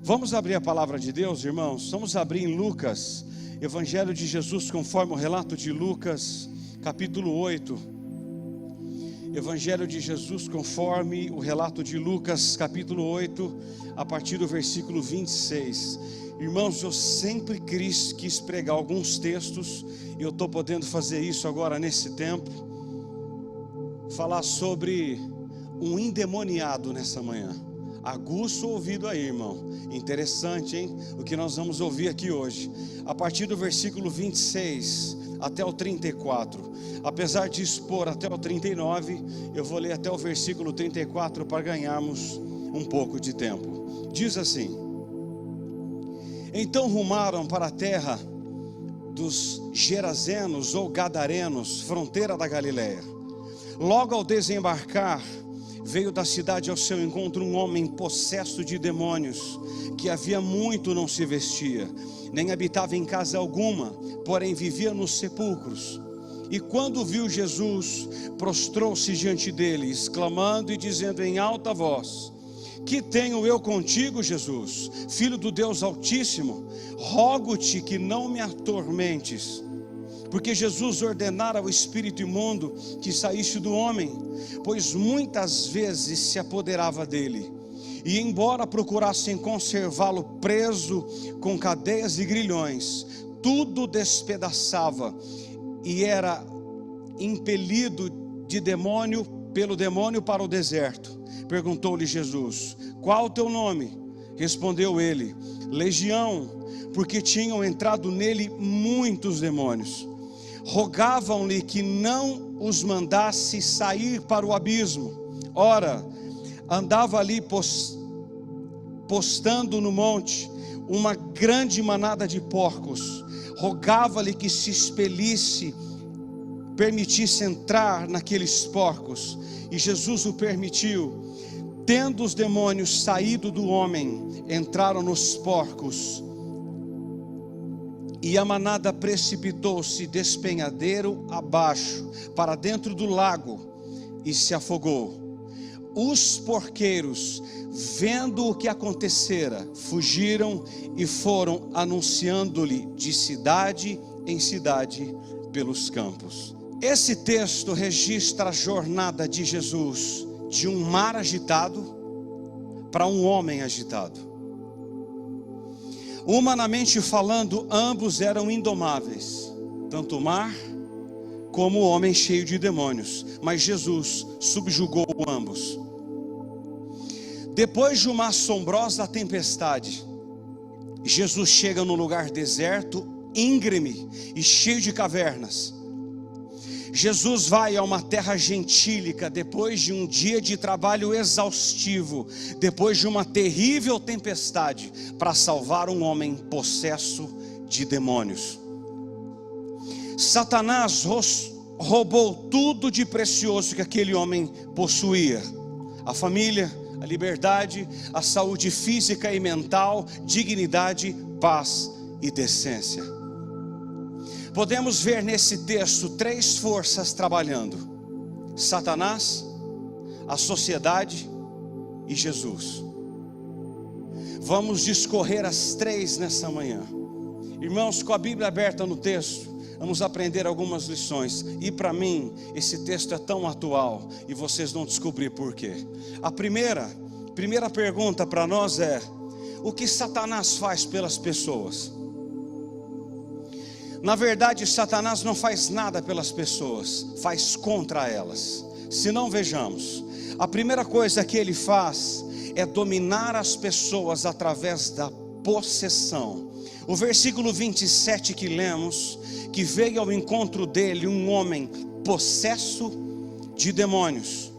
Vamos abrir a palavra de Deus, irmãos. Vamos abrir em Lucas, Evangelho de Jesus conforme o relato de Lucas, capítulo 8. Evangelho de Jesus conforme o relato de Lucas, capítulo 8, a partir do versículo 26. Irmãos, eu sempre quis pregar alguns textos, e eu estou podendo fazer isso agora nesse tempo. Falar sobre um endemoniado nessa manhã. Aguça o ouvido aí, irmão. Interessante, hein? O que nós vamos ouvir aqui hoje. A partir do versículo 26 até o 34. Apesar de expor até o 39, eu vou ler até o versículo 34 para ganharmos um pouco de tempo. Diz assim: Então rumaram para a terra dos Gerazenos ou Gadarenos, fronteira da Galileia. Logo ao desembarcar, veio da cidade ao seu encontro um homem possesso de demônios, que havia muito não se vestia, nem habitava em casa alguma, porém vivia nos sepulcros. E quando viu Jesus, prostrou-se diante dele, exclamando e dizendo em alta voz: Que tenho eu contigo, Jesus, Filho do Deus Altíssimo? Rogo-te que não me atormentes. Porque Jesus ordenara ao espírito imundo que saísse do homem, pois muitas vezes se apoderava dele. E embora procurassem conservá-lo preso com cadeias e grilhões, tudo despedaçava, e era impelido pelo demônio para o deserto. Perguntou-lhe Jesus: Qual o teu nome? Respondeu ele: Legião, porque tinham entrado nele muitos demônios. Rogavam-lhe que não os mandasse sair para o abismo. Ora, andava ali postando no monte uma grande manada de porcos. Rogava-lhe que se permitisse entrar naqueles porcos. E Jesus o permitiu. Tendo os demônios saído do homem, entraram nos porcos. E a manada precipitou-se despenhadeiro abaixo, para dentro do lago, e se afogou. Os porqueiros, vendo o que acontecera, fugiram e foram anunciando-lhe de cidade em cidade pelos campos. Esse texto registra a jornada de Jesus, de um mar agitado para um homem agitado. Humanamente falando, ambos eram indomáveis, tanto o mar como o homem cheio de demônios, mas Jesus subjugou ambos. Depois de uma assombrosa tempestade, Jesus chega num lugar deserto, íngreme e cheio de cavernas. Jesus vai a uma terra gentílica depois de um dia de trabalho exaustivo, depois de uma terrível tempestade, para salvar um homem possesso de demônios. Satanás roubou tudo de precioso que aquele homem possuía: a família, a liberdade, a saúde física e mental, dignidade, paz e decência. Podemos ver nesse texto três forças trabalhando: Satanás, a sociedade e Jesus. Vamos discorrer as três nessa manhã. Irmãos, com a Bíblia aberta no texto, vamos aprender algumas lições. E para mim, esse texto é tão atual, e vocês vão descobrir por quê. A primeira pergunta para nós é: o que Satanás faz pelas pessoas? Na verdade, Satanás não faz nada pelas pessoas, faz contra elas. Se não, vejamos. A primeira coisa que ele faz é dominar as pessoas através da possessão. O versículo 27 que lemos, que veio ao encontro dele um homem possesso de demônios.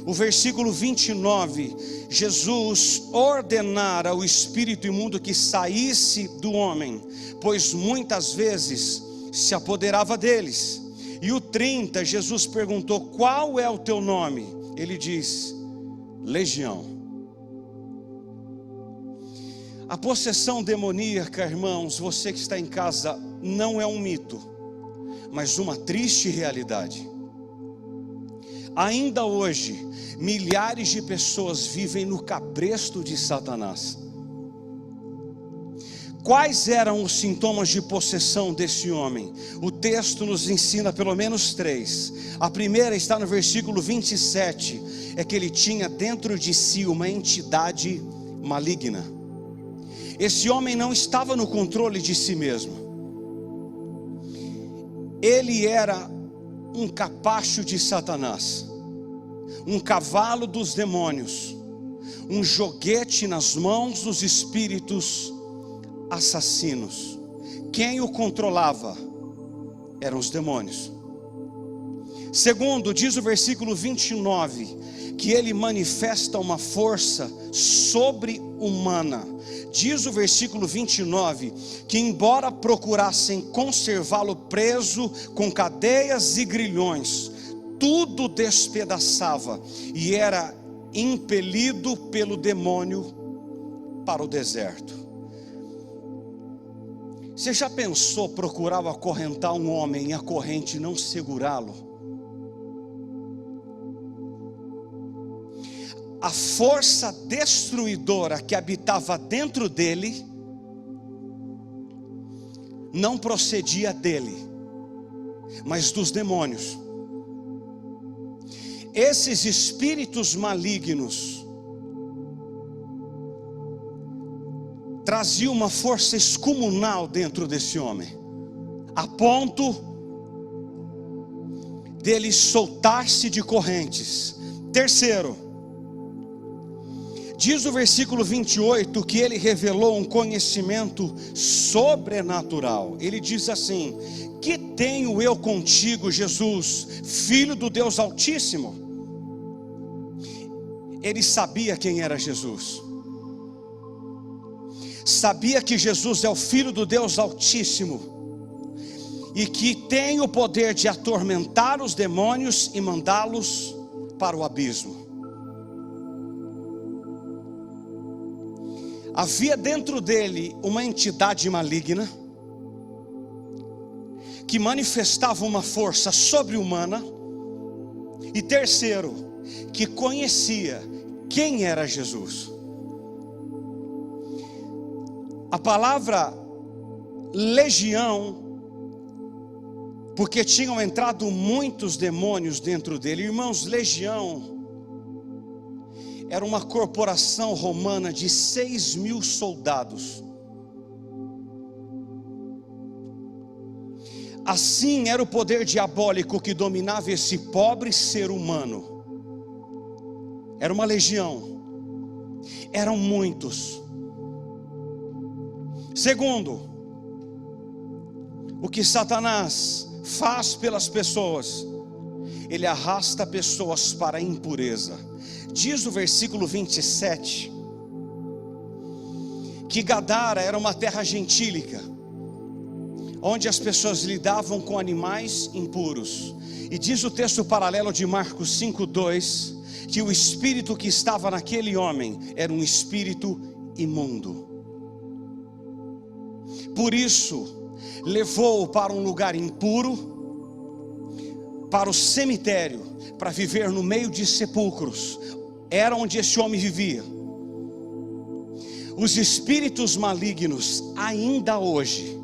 O versículo 29, Jesus ordenara ao espírito imundo que saísse do homem, pois muitas vezes se apoderava deles. E o 30, Jesus perguntou: Qual é o teu nome? Ele diz: Legião. A possessão demoníaca, irmãos, você que está em casa, não é um mito, mas uma triste realidade. Ainda hoje, milhares de pessoas vivem no cabresto de Satanás. Quais eram os sintomas de possessão desse homem? O texto nos ensina pelo menos 3. A primeira está no versículo 27, é que ele tinha dentro de si uma entidade maligna. Esse homem não estava no controle de si mesmo. Ele era um capacho de Satanás, um cavalo dos demônios, um joguete nas mãos dos espíritos assassinos. Quem o controlava eram os demônios. Segundo, diz o versículo 29, que ele manifesta uma força sobre-humana. Diz o versículo 29, que embora procurassem conservá-lo preso com cadeias e grilhões, tudo despedaçava e era impelido pelo demônio para o deserto. Você já pensou procurar acorrentar um homem e a corrente não segurá-lo? A força destruidora que habitava dentro dele não procedia dele, mas dos demônios. Esses espíritos malignos trazia uma força excomunal dentro desse homem, a ponto dele soltar-se de correntes. Terceiro, diz o versículo 28 que ele revelou um conhecimento sobrenatural. Ele diz assim: que tenho eu contigo, Jesus, Filho do Deus Altíssimo? Ele sabia quem era Jesus. Sabia que Jesus é o Filho do Deus Altíssimo e que tem o poder de atormentar os demônios e mandá-los para o abismo. Havia dentro dele uma entidade maligna que manifestava uma força sobre-humana. E terceiro, que conhecia quem era Jesus. A palavra legião, porque tinham entrado muitos demônios dentro dele. Irmãos, legião era uma corporação romana de 6.000 soldados. Assim era o poder diabólico que dominava esse pobre ser humano. Era uma legião, eram muitos. Segundo, o que Satanás faz pelas pessoas, ele arrasta pessoas para a impureza. Diz o versículo 27 que Gadara era uma terra gentílica, onde as pessoas lidavam com animais impuros. E diz o texto paralelo de Marcos 5:2 que o espírito que estava naquele homem era um espírito imundo. Por isso levou-o para um lugar impuro, para o cemitério, para viver no meio de sepulcros. Era onde esse homem vivia. Os espíritos malignos ainda hoje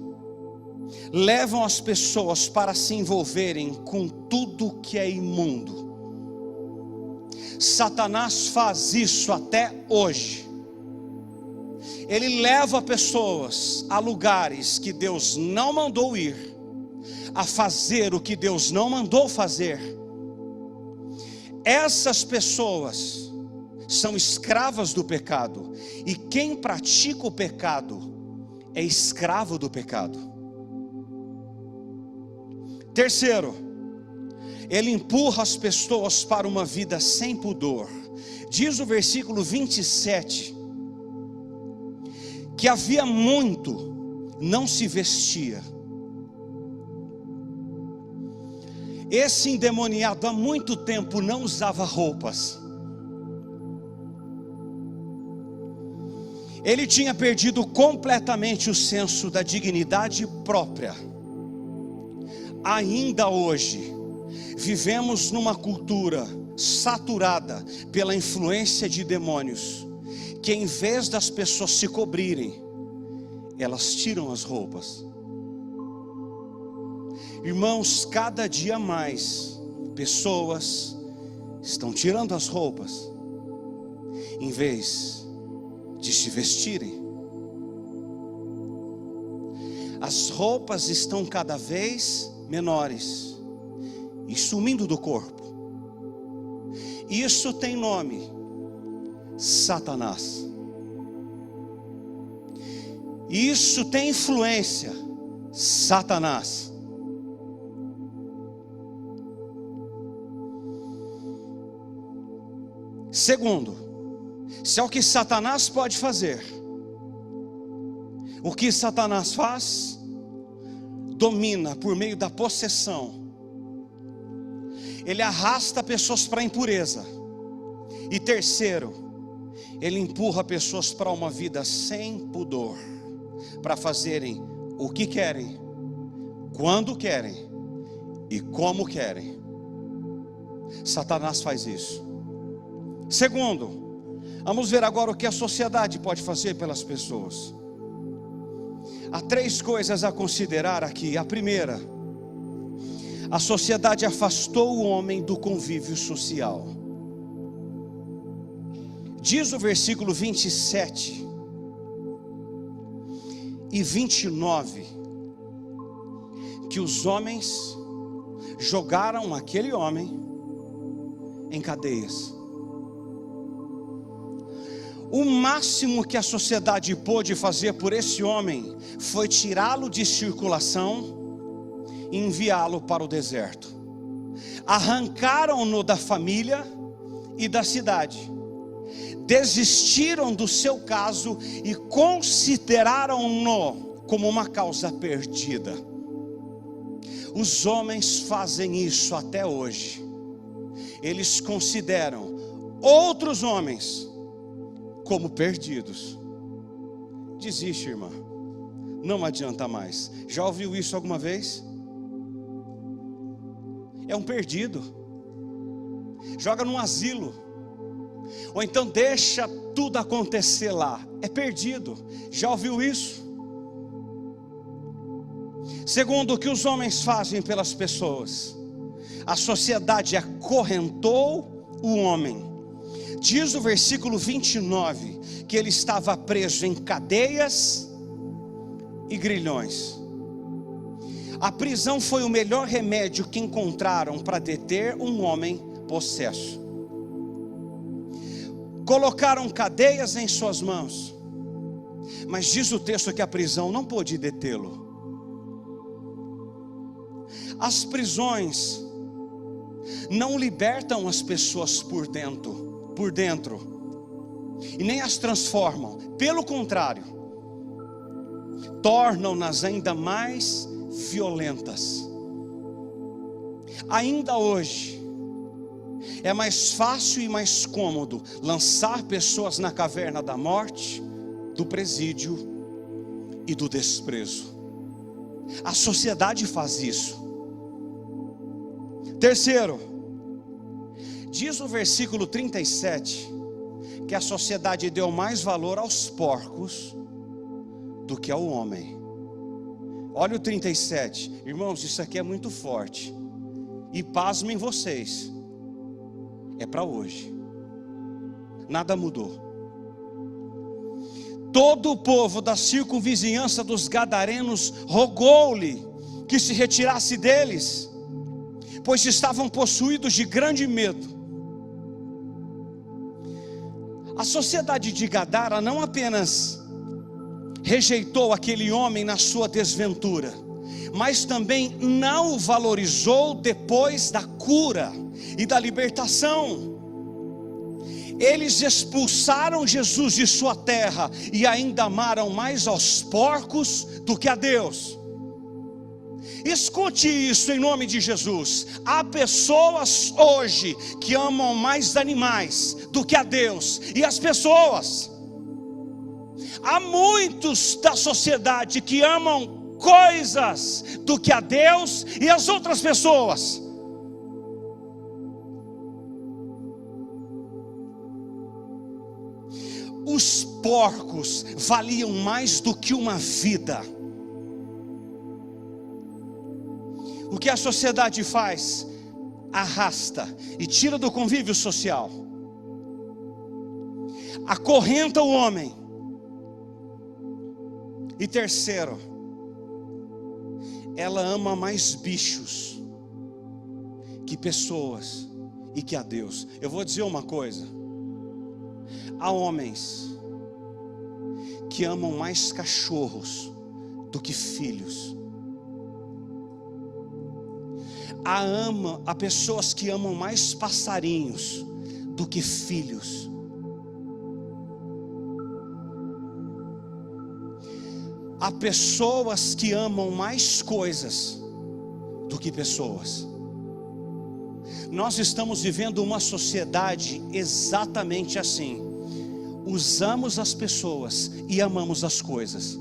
levam as pessoas para se envolverem com tudo que é imundo. Satanás faz isso até hoje. Ele leva pessoas a lugares que Deus não mandou ir, a fazer o que Deus não mandou fazer. Essas pessoas são escravas do pecado, e quem pratica o pecado é escravo do pecado. Terceiro, ele empurra as pessoas para uma vida sem pudor. Diz o versículo 27 que havia muito, não se vestia. Esse endemoniado há muito tempo não usava roupas. Ele tinha perdido completamente o senso da dignidade própria. Ainda hoje vivemos numa cultura saturada pela influência de demônios, que em vez das pessoas se cobrirem, elas tiram as roupas. Irmãos, cada dia mais pessoas estão tirando as roupas, em vez de se vestirem. As roupas estão cada vez menores e sumindo do corpo. Isso tem nome: Satanás. Isso tem influência: Satanás. Segundo, se é o que Satanás pode fazer, o que Satanás faz? Domina por meio da possessão. Ele arrasta pessoas para a impureza. E terceiro, ele empurra pessoas para uma vida sem pudor, para fazerem o que querem, quando querem e como querem. Satanás faz isso. Segundo, vamos ver agora o que a sociedade pode fazer pelas pessoas. Há 3 coisas a considerar aqui. A primeira: a sociedade afastou o homem do convívio social. Diz o versículo 27 e 29 que os homens jogaram aquele homem em cadeias. O máximo que a sociedade pôde fazer por esse homem foi tirá-lo de circulação e enviá-lo para o deserto. Arrancaram-no da família e da cidade. Desistiram do seu caso e consideraram-no como uma causa perdida. Os homens fazem isso até hoje. Eles consideram outros homens como perdidos. Desiste, irmã, não adianta mais. Já ouviu isso alguma vez? É um perdido. Joga num asilo, ou então deixa tudo acontecer lá. É perdido. Já ouviu isso? Segundo, o que os homens fazem pelas pessoas? A sociedade acorrentou o homem. Diz o versículo 29 que ele estava preso em cadeias e grilhões. A prisão foi o melhor remédio que encontraram para deter um homem possesso. Colocaram cadeias em suas mãos, mas diz o texto que a prisão não pôde detê-lo. As prisões não libertam as pessoas por dentro, e nem as transformam. Pelo contrário, tornam-nas ainda mais violentas. Ainda hoje é mais fácil e mais cômodo lançar pessoas na caverna da morte, do presídio e do desprezo. A sociedade faz isso. Terceiro, diz o versículo 37 que a sociedade deu mais valor aos porcos do que ao homem. Olha o 37, irmãos, isso aqui é muito forte. E pasmem vocês, é para hoje. Nada mudou. Todo o povo da circunvizinhança dos gadarenos rogou-lhe que se retirasse deles, pois estavam possuídos de grande medo. A sociedade de Gadara não apenas rejeitou aquele homem na sua desventura, mas também não o valorizou depois da cura e da libertação. Eles expulsaram Jesus de sua terra e ainda amaram mais aos porcos do que a Deus. Escute isso em nome de Jesus. Há pessoas hoje que amam mais animais do que a Deus e as pessoas. Há muitos da sociedade que amam coisas do que a Deus e as outras pessoas. os porcos valiam mais do que uma vida. O que a sociedade faz? Arrasta e tira do convívio social, acorrenta o homem. E terceiro, ela ama mais bichos que pessoas e que a Deus. Eu vou dizer uma coisa: há homens que amam mais cachorros do que filhos. Há pessoas que amam mais passarinhos do que filhos. Há pessoas que amam mais coisas do que pessoas. Nós estamos vivendo uma sociedade exatamente assim. Usamos as pessoas e amamos as coisas.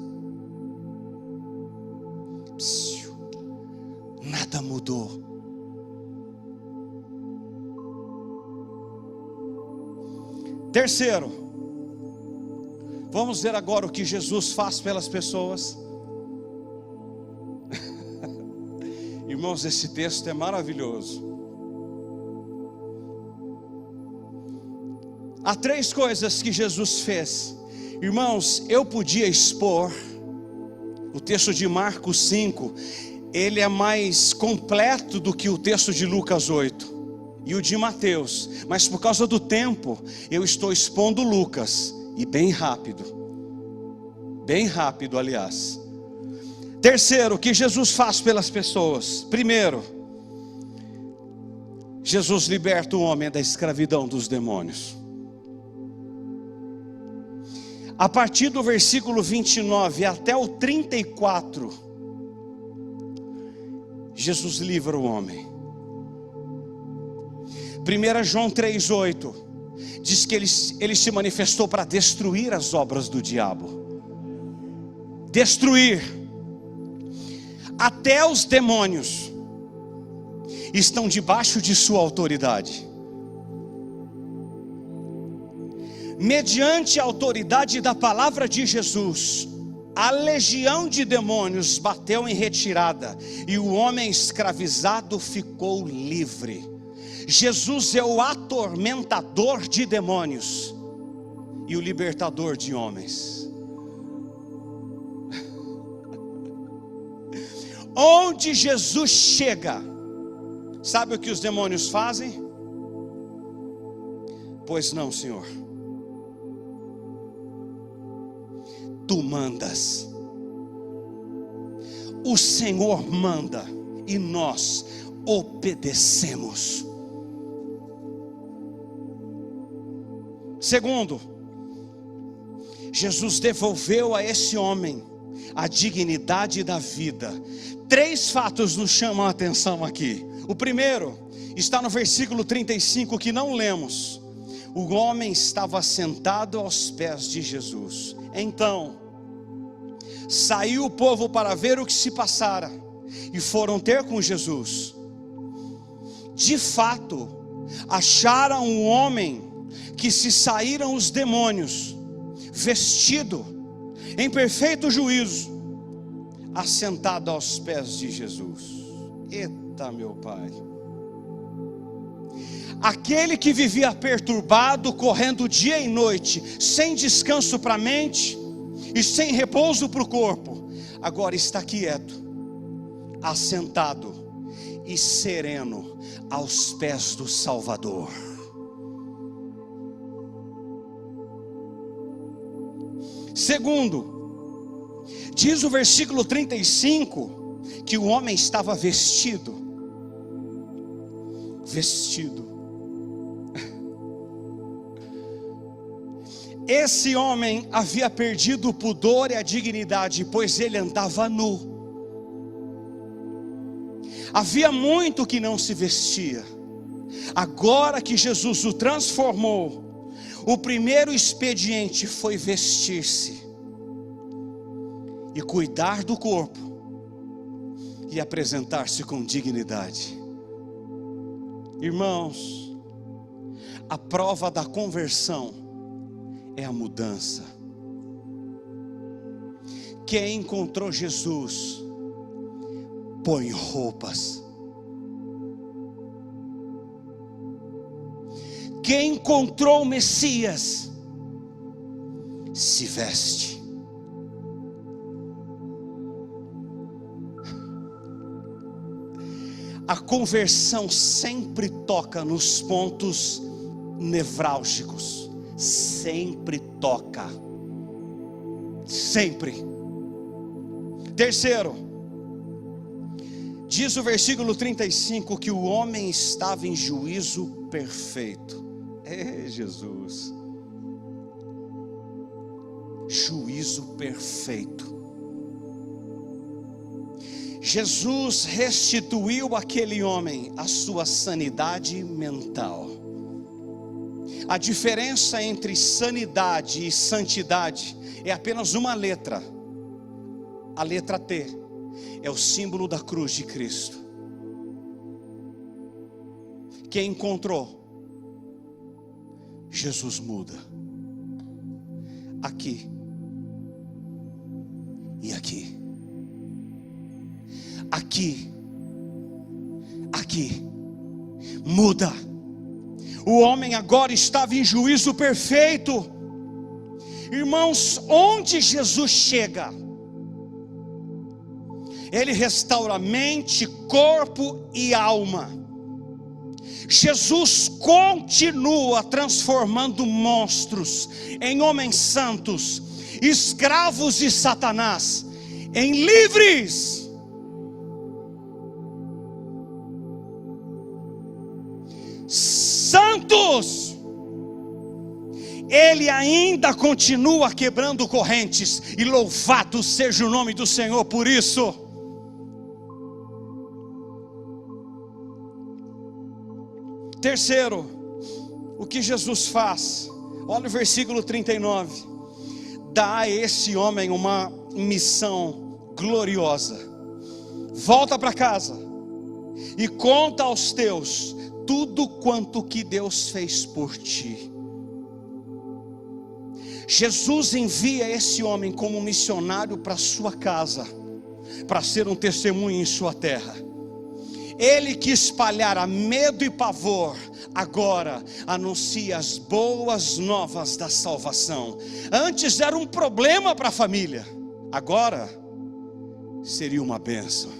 Nada mudou. Terceiro, vamos ver agora o que Jesus faz pelas pessoas. Irmãos, esse texto é maravilhoso. Há 3 coisas que Jesus fez. Irmãos, eu podia expor o texto de Marcos 5, ele é mais completo do que o texto de Lucas 8 e o de Mateus, mas por causa do tempo, eu estou expondo Lucas, e bem rápido, aliás. Terceiro, o que Jesus faz pelas pessoas. Primeiro, Jesus liberta o homem da escravidão dos demônios. A partir do versículo 29 até o 34, Jesus livra o homem. 1 João 3,8 diz que ele se manifestou para destruir as obras do diabo. Destruir. Até os demônios estão debaixo de sua autoridade. Mediante a autoridade da palavra de Jesus, a legião de demônios bateu em retirada e o homem escravizado ficou livre. Jesus é o atormentador de demônios e o libertador de homens. Onde Jesus chega, sabe o que os demônios fazem? Pois não, Senhor. Tu mandas. O Senhor manda e nós obedecemos. Segundo, Jesus devolveu a esse homem a dignidade da vida. 3 fatos nos chamam a atenção aqui. O primeiro está no versículo 35 que não lemos. O homem estava sentado aos pés de Jesus. Então saiu o povo para ver o que se passara e foram ter com Jesus. De fato, acharam um homem que se saíram os demônios, vestido em perfeito juízo, assentado aos pés de Jesus. Eita, meu Pai! Aquele que vivia perturbado, correndo dia e noite, sem descanso para a mente e sem repouso para o corpo, agora está quieto, assentado e sereno aos pés do Salvador. Segundo, diz o versículo 35 que o homem estava vestido. Esse homem havia perdido o pudor e a dignidade, pois ele andava nu. Havia muito que não se vestia. Agora que Jesus o transformou, o primeiro expediente foi vestir-se e cuidar do corpo e apresentar-se com dignidade. Irmãos, a prova da conversão é a mudança. Quem encontrou Jesus, põe roupas. Quem encontrou o Messias, se veste. A conversão sempre toca nos pontos nevrálgicos. Sempre toca. Sempre. Terceiro, diz o versículo 35 que o homem estava em juízo perfeito. É Jesus. Juízo perfeito. Jesus restituiu àquele homem a sua sanidade mental. A diferença entre sanidade e santidade é apenas uma letra. A letra T é o símbolo da cruz de Cristo. Quem encontrou, Jesus muda. Aqui e aqui. Aqui muda. O homem agora estava em juízo perfeito. Irmãos, onde Jesus chega, Ele restaura mente, corpo e alma. Jesus continua transformando monstros em homens santos, escravos de Satanás em livres. Santos. Ele ainda continua quebrando correntes, e louvado seja o nome do Senhor por isso. Terceiro, o que Jesus faz? Olha o versículo 39. Dá a esse homem uma missão gloriosa. Volta para casa e conta aos teus tudo quanto que Deus fez por ti. Jesus envia esse homem como missionário para sua casa, para ser um testemunho em sua terra. Ele que espalhara medo e pavor, agora anuncia as boas novas da salvação. Antes era um problema para a família, agora seria uma bênção.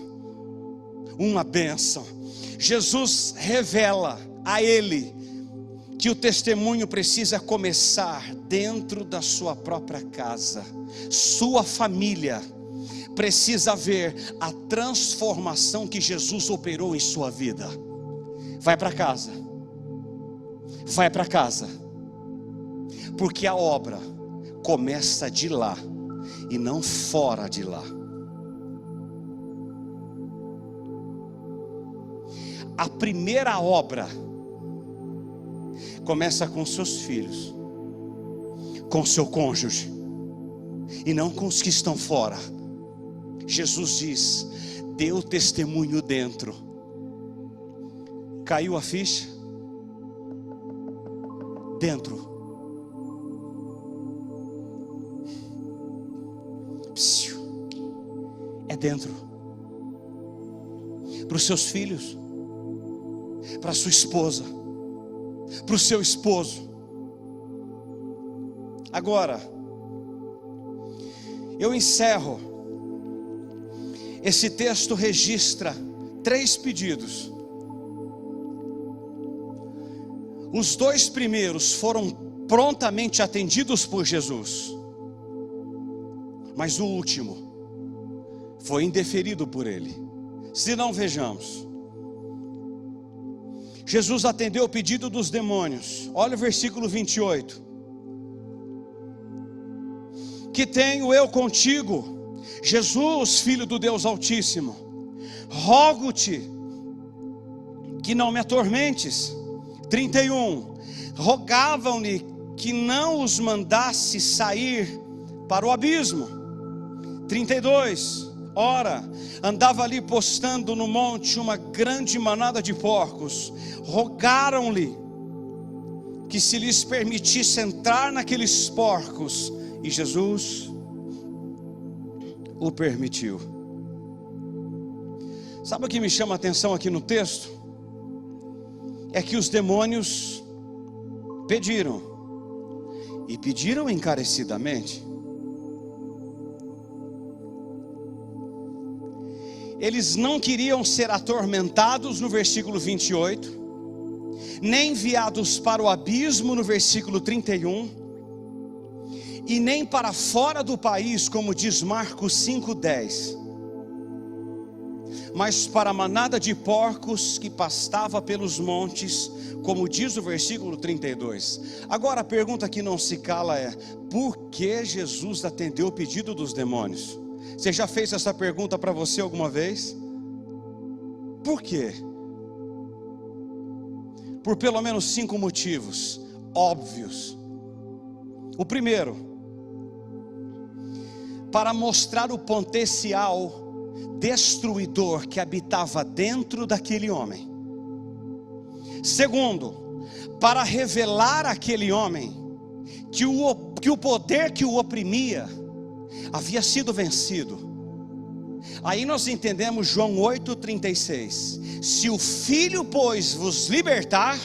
Uma bênção. Jesus revela a ele que o testemunho precisa começar dentro da sua própria casa. Sua família precisa ver a transformação que Jesus operou em sua vida. Vai para casa. Vai para casa. Porque a obra começa de lá e não fora de lá. A primeira obra começa com seus filhos, com seu cônjuge, e não com os que estão fora. Jesus diz: dê o testemunho dentro. Caiu a ficha? Dentro. É dentro. Para os seus filhos, para sua esposa, para o seu esposo. Agora, eu encerro. Esse texto registra 3 pedidos. Os 2 primeiros foram prontamente atendidos por Jesus, mas o último foi indeferido por ele. Se não, vejamos. Jesus atendeu o pedido dos demônios. Olha o versículo 28. Que tenho eu contigo, Jesus, Filho do Deus Altíssimo, rogo-te que não me atormentes. 31. Rogavam-lhe que não os mandasse sair para o abismo. 32. Ora, andava ali postando no monte uma grande manada de porcos. Rogaram-lhe que se lhes permitisse entrar naqueles porcos, e Jesus o permitiu. Sabe o que me chama a atenção aqui no texto? É que os demônios pediram, e pediram encarecidamente. Eles não queriam ser atormentados no versículo 28, nem enviados para o abismo no versículo 31, e nem para fora do país, como diz Marcos 5:10, mas para a manada de porcos que pastava pelos montes, como diz o versículo 32. Agora a pergunta que não se cala é: por que Jesus atendeu o pedido dos demônios? Você já fez essa pergunta para você alguma vez? Por quê? Por pelo menos 5 motivos óbvios. O primeiro, para mostrar o potencial destruidor que habitava dentro daquele homem. Segundo, para revelar àquele homem que o poder que o oprimia havia sido vencido. Aí nós entendemos João 8:36. Se o Filho, pois, vos libertar,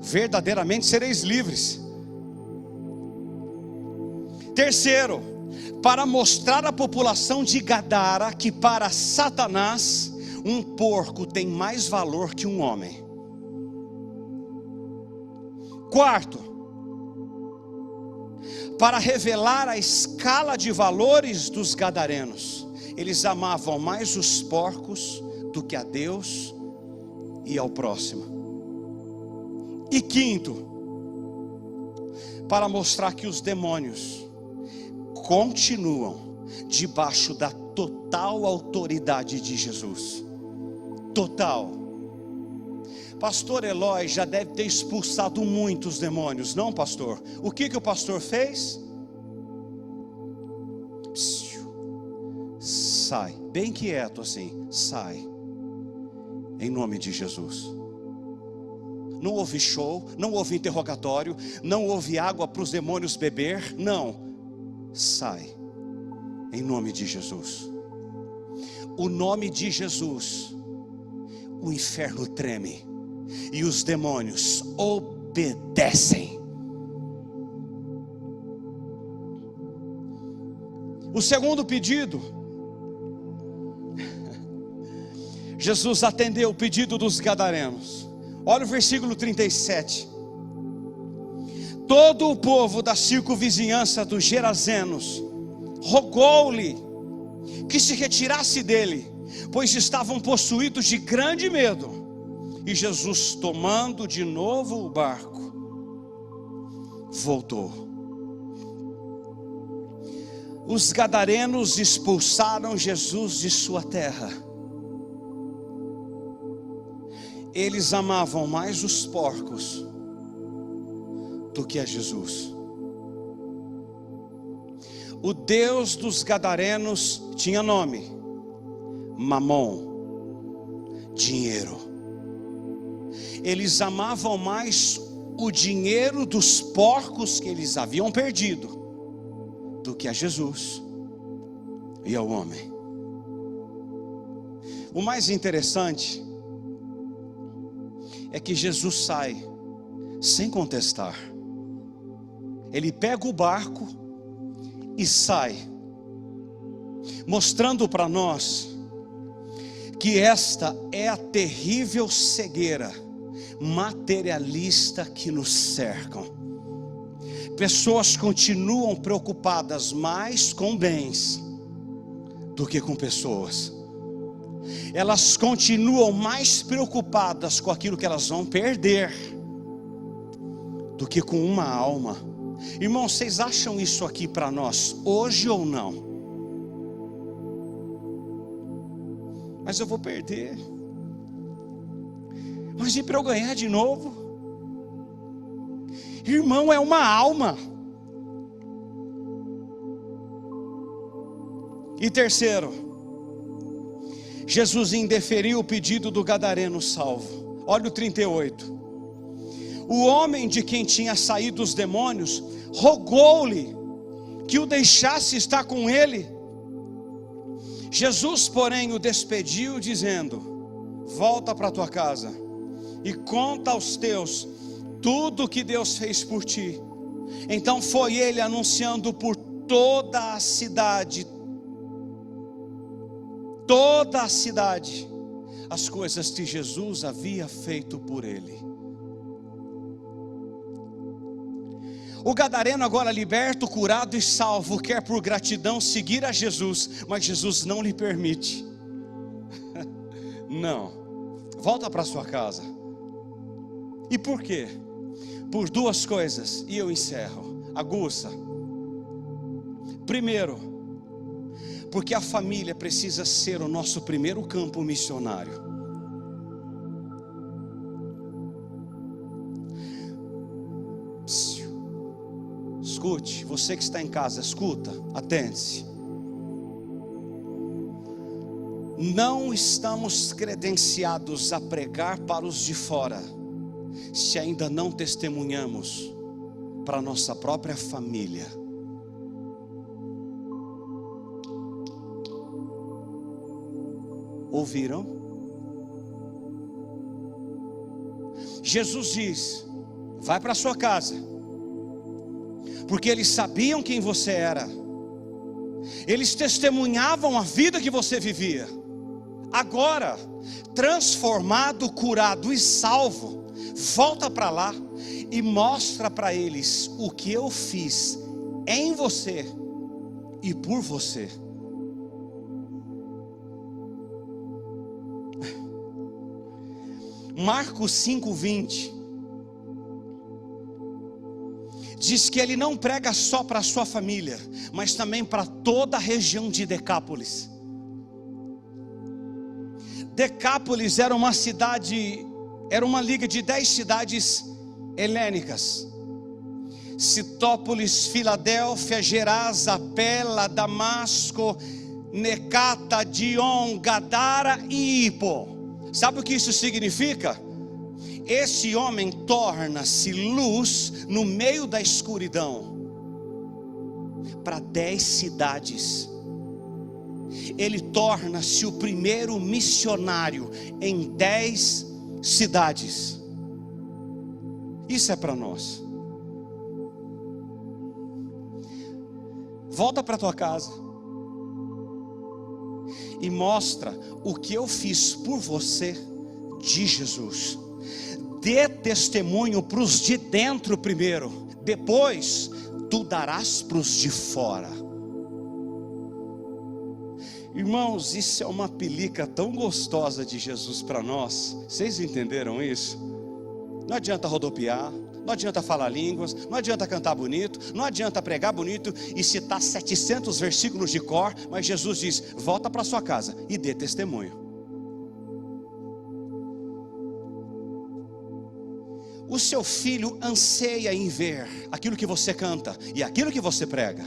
verdadeiramente sereis livres. Terceiro, para mostrar à população de Gadara que para Satanás um porco tem mais valor que um homem. Quarto, para revelar a escala de valores dos gadarenos. Eles amavam mais os porcos do que a Deus e ao próximo. E quinto, para mostrar que os demônios continuam debaixo da total autoridade de Jesus. Total. Pastor Eloy já deve ter expulsado muitos demônios, não, pastor? O que o pastor fez? Sai, bem quieto assim, sai, em nome de Jesus. Não houve show, não houve interrogatório, não houve água para os demônios beber, não. Sai, em nome de Jesus. O nome de Jesus, o inferno treme e os demônios obedecem. O segundo pedido, Jesus atendeu o pedido dos gadarenos. Olha o versículo 37. Todo o povo da circunvizinhança dos Gerazenos rogou-lhe que se retirasse dele, pois estavam possuídos de grande medo. E Jesus, tomando de novo o barco, voltou. Os gadarenos expulsaram Jesus de sua terra. Eles amavam mais os porcos do que a Jesus. O Deus dos gadarenos tinha nome: Mamon, dinheiro. Eles amavam mais o dinheiro dos porcos que eles haviam perdido do que a Jesus e ao homem. O mais interessante é que Jesus sai sem contestar. Ele pega o barco e sai, mostrando para nós que esta é a terrível cegueira materialista que nos cercam. Pessoas continuam preocupadas mais com bens do que com pessoas. Elas continuam mais preocupadas com aquilo que elas vão perder do que com uma alma. Irmãos, vocês acham isso aqui para nós hoje ou não? Mas eu vou perder. Mas e para eu ganhar de novo? Irmão, é uma alma. E terceiro, Jesus indeferiu o pedido do gadareno salvo. Olha o 38. O homem de quem tinha saído os demônios rogou-lhe que o deixasse estar com ele. Jesus, porém, o despediu, dizendo: volta para tua casa e conta aos teus tudo o que Deus fez por ti. Então foi ele anunciando por toda a cidade, as coisas que Jesus havia feito por ele. O gadareno, agora liberto, curado e salvo, quer por gratidão seguir a Jesus, mas Jesus não lhe permite. Não, volta para sua casa. E por quê? Por duas coisas, e eu encerro. Aguça. Primeiro, porque a família precisa ser o nosso primeiro campo missionário. Escute, você que está em casa, escuta, atente-se. Não estamos credenciados a pregar para os de fora, se ainda não testemunhamos para a nossa própria família. Ouviram? Jesus diz: vai para a sua casa, porque eles sabiam quem você era, eles testemunhavam a vida que você vivia. Agora, transformado, curado e salvo, volta para lá e mostra para eles o que eu fiz em você e por você. Marcos 5:20 diz que ele não prega só para a sua família, mas também para toda a região de Decápolis. Decápolis era uma cidade, era uma liga de 10 cidades helênicas: Citópolis, Filadélfia, Gerasa, Pela, Damasco, Necata, Dion, Gadara e Hippo. Sabe o que isso significa? Esse homem torna-se luz no meio da escuridão para 10 cidades. Ele torna-se o primeiro missionário em 10 cidades. Isso é para nós. Volta para tua casa e mostra o que eu fiz por você de Jesus. Dê testemunho para os de dentro primeiro, depois tu darás para os de fora. Irmãos, isso é uma pelica tão gostosa de Jesus para nós. Vocês entenderam isso? Não adianta rodopiar, não adianta falar línguas, não adianta cantar bonito, não adianta pregar bonito e citar 700 versículos de cor, mas Jesus diz: volta para sua casa e dê testemunho. O seu filho anseia em ver aquilo que você canta e aquilo que você prega.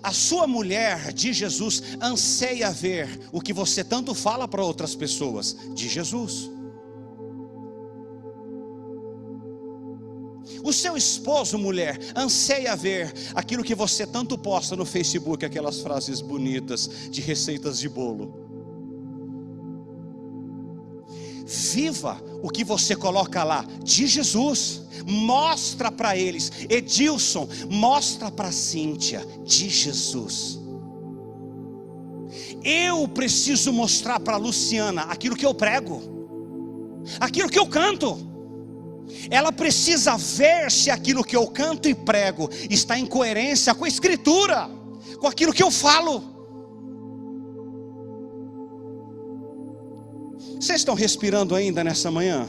A sua mulher de Jesus anseia ver o que você tanto fala para outras pessoas de Jesus. O seu esposo, mulher, anseia ver aquilo que você tanto posta no Facebook, aquelas frases bonitas de receitas de bolo. Viva o que você coloca lá de Jesus. Mostra para eles. Edilson, mostra para Cíntia de Jesus. Eu preciso mostrar para Luciana aquilo que eu prego, aquilo que eu canto. Ela precisa ver se aquilo que eu canto e prego está em coerência com a Escritura, com aquilo que eu falo. Vocês estão respirando ainda nessa manhã?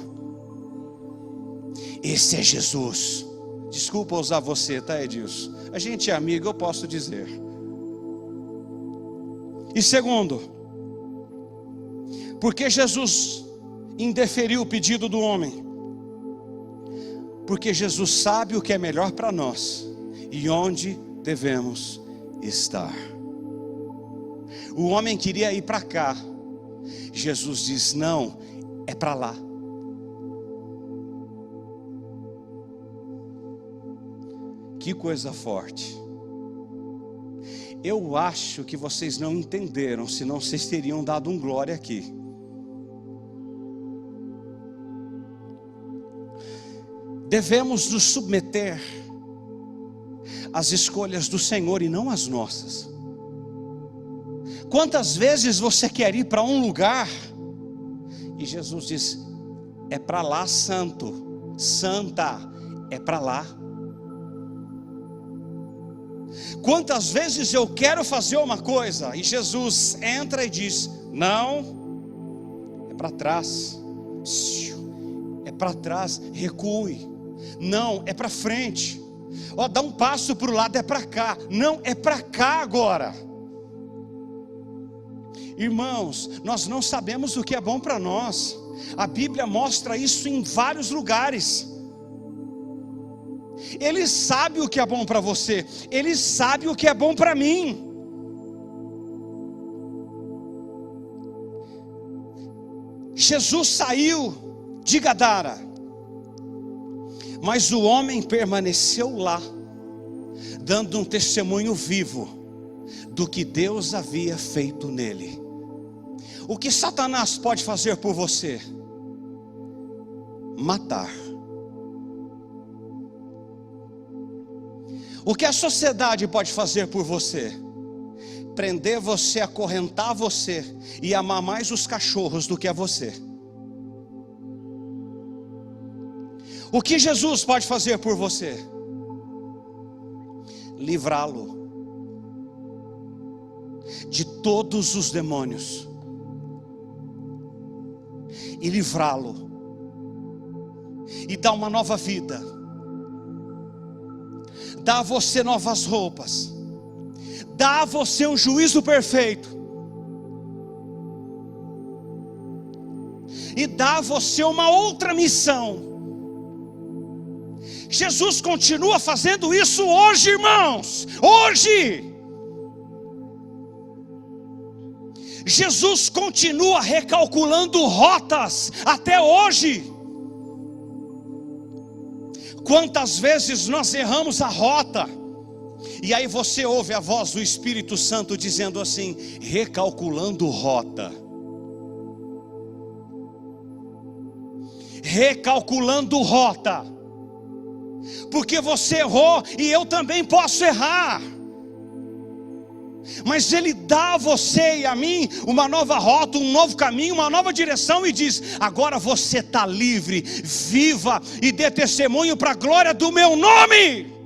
Esse é Jesus. Desculpa usar você, tá, Edilson? A gente é amigo, eu posso dizer. E segundo, porque Jesus indeferiu o pedido do homem? Porque Jesus sabe o que é melhor para nós e onde devemos estar. O homem queria ir para cá. Jesus diz: não, é para lá. Que coisa forte. Eu acho que vocês não entenderam, senão vocês teriam dado um glória aqui. Devemos nos submeter às escolhas do Senhor e não às nossas. Quantas vezes você quer ir para um lugar e Jesus diz: é para lá, santo, santa, é para lá. Quantas vezes eu quero fazer uma coisa e Jesus entra e diz: não, é para trás, é para trás, recue. Não, é para frente. Ó, dá um passo para o lado, é para cá. Não, é para cá agora. Irmãos, nós não sabemos o que é bom para nós. A Bíblia mostra isso em vários lugares. Ele sabe o que é bom para você. Ele sabe o que é bom para mim. Jesus saiu de Gadara, mas o homem permaneceu lá, dando um testemunho vivo do que Deus havia feito nele. O que Satanás pode fazer por você? Matar. O que a sociedade pode fazer por você? Prender você, acorrentar você e amar mais os cachorros do que a você. O que Jesus pode fazer por você? Livrá-lo de todos os demônios e livrá-lo e dar uma nova vida, dar a você novas roupas, dar a você um juízo perfeito e dar a você uma outra missão. Jesus continua fazendo isso hoje, irmãos. Hoje Jesus continua recalculando rotas até hoje. Quantas vezes nós erramos a rota, e aí você ouve a voz do Espírito Santo dizendo assim: recalculando rota, recalculando rota, porque você errou e eu também posso errar. Mas Ele dá a você e a mim uma nova rota, um novo caminho, uma nova direção e diz: agora você está livre, viva e dê testemunho para a glória do meu nome.